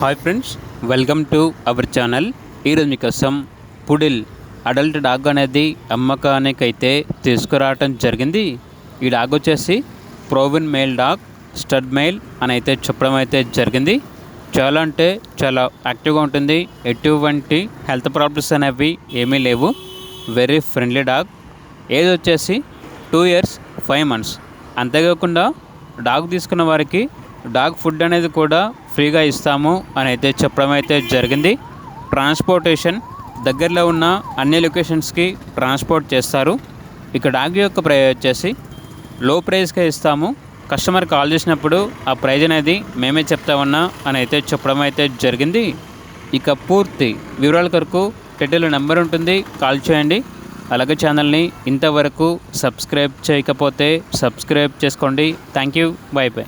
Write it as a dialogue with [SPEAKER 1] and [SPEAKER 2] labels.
[SPEAKER 1] Hi friends, welcome to our channel. ఈరోజు మీకోసం పుడిల్ adult dog అనేది అమ్మకానికైతే తీసుకురావటం జరిగింది. ఈ డాగ్ వచ్చేసి ప్రోవిన్ మేల్ డాగ్, స్టడ్ మేల్ అని అయితే చెప్పడం అయితే జరిగింది. చాలా అంటే చాలా యాక్టివ్గా ఉంటుంది. ఎటువంటి హెల్త్ ప్రాబ్లమ్స్ అనేవి ఏమీ లేవు. Very friendly dog. ఏజ్ వచ్చేసి 2 years 5 months. అంతేకాకుండా డాగ్ తీసుకున్న వారికి డాగ్ ఫుడ్ అనేది కూడా ఫ్రీగా ఇస్తాము అని అయితే చెప్పడం అయితే జరిగింది. ట్రాన్స్పోర్టేషన్ దగ్గరలో ఉన్న అన్ని లొకేషన్స్కి ట్రాన్స్పోర్ట్ చేస్తారు. ఇక డాగ్ యొక్క ప్రైస్ వచ్చేసి లో ప్రైస్కే ఇస్తాము. కస్టమర్ కాల్ చేసినప్పుడు ఆ ప్రైజ్ అనేది మేమే చెప్తామన్నా అని అయితే చెప్పడం అయితే జరిగింది. ఇక పూర్తి వివరాల కొరకు టైటిల్ నెంబర్ ఉంటుంది, కాల్ చేయండి. అలాగే ఛానల్ని ఇంతవరకు సబ్స్క్రైబ్ చేయకపోతే సబ్స్క్రైబ్ చేసుకోండి. Thank you, by by.